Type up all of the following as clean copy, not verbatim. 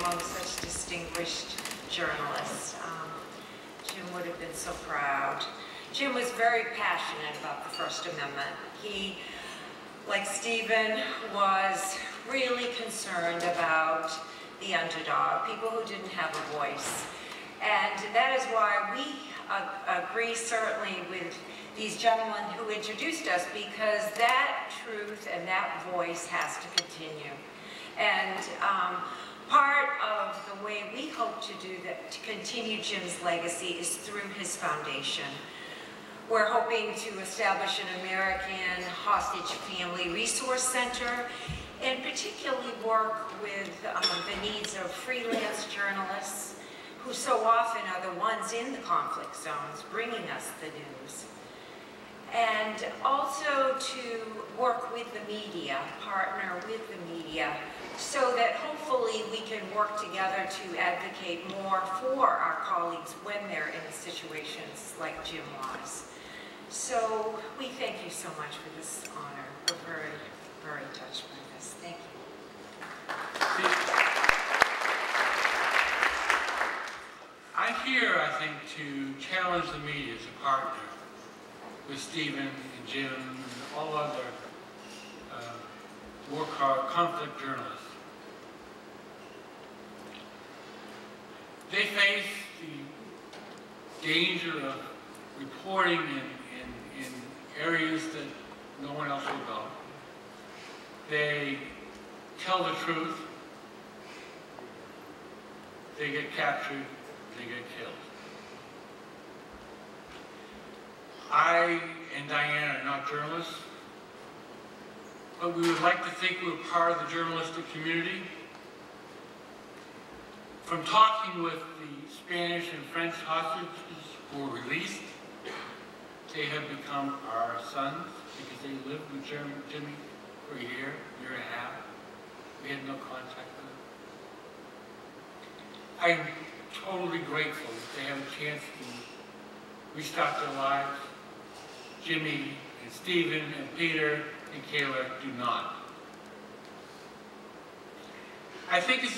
among such distinguished journalists. Jim would have been so proud. Jim was very passionate about the First Amendment. He, like Stephen, was really concerned about the underdog, people who didn't have a voice. And that is why we agree certainly with these gentlemen who introduced us, because that truth and that voice has to continue. And part of the way we hope to do that, to continue Jim's legacy, is through his foundation. We're hoping to establish an American Hostage Family Resource Center, and particularly work with the needs of freelance journalists, who so often are the ones in the conflict zones bringing us the news. And also to work with the media, partner with the media, so that hopefully we can work together to advocate more for our colleagues when they're in situations like Jim was. So we thank you so much for this honor. We're very, very touched by this. Thank you. I'm here, I think, to challenge the media as a partner with Stephen and Jim and all other conflict journalists. They face the danger of reporting in areas that no one else will go. They tell the truth, they get captured, they get killed. I and Diane are not journalists, but we would like to think we're part of the journalistic community. From talking with the Spanish and French hostages who were released, they have become our sons because they lived with Jimmy for a year and a half. We had no contact with them. I am totally grateful that they have a chance to restart their lives. Jimmy and Stephen and Peter and Kayla do not. I think it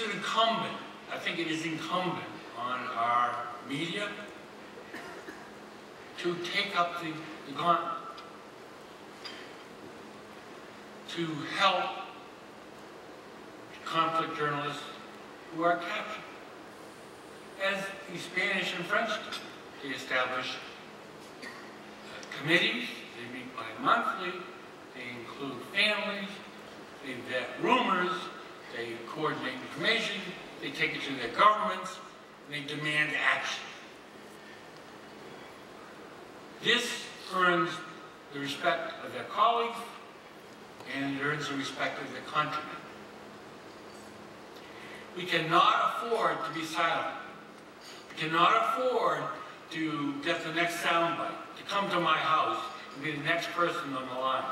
is incumbent on our media to take up the gauntlet, to help conflict journalists who are captured. As the Spanish and French do, they establish committees, they meet bi-monthly, they include families, they vet rumors, they coordinate information, they take it to their governments, and they demand action. This earns the respect of their colleagues, and it earns the respect of their countrymen. We cannot afford to be silent. We cannot afford to get the next soundbite, to come to my house and be the next person on the line.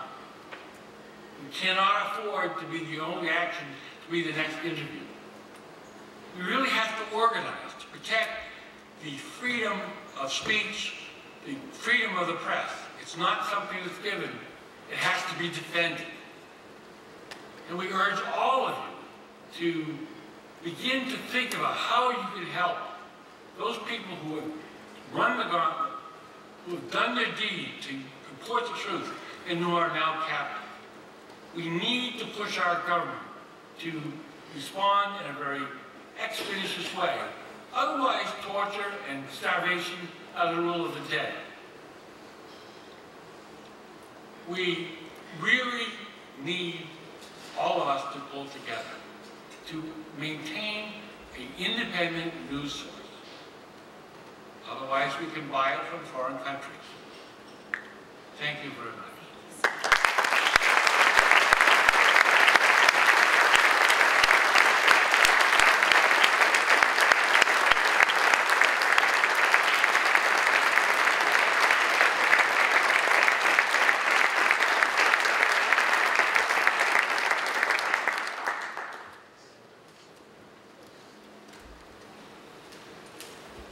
We cannot afford to be the only action, to be the next interview. We really have to organize to protect the freedom of speech, the freedom of the press. It's not something that's given. It has to be defended. And we urge all of you to begin to think about how you can help those people who have run the gauntlet, who have done their deed to report the truth, and who are now captive. We need to push our government to respond in a very expeditious way. Otherwise, torture and starvation are the rule of the day. We really need all of us to pull together to maintain an independent news source. Otherwise, we can buy it from foreign countries. Thank you very much.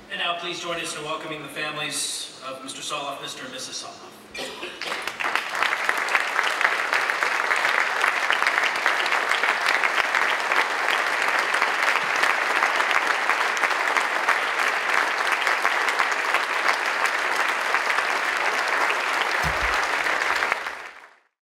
And now please join us in welcoming the families of Mr. Soloff, Mr. and Mrs. Soloff.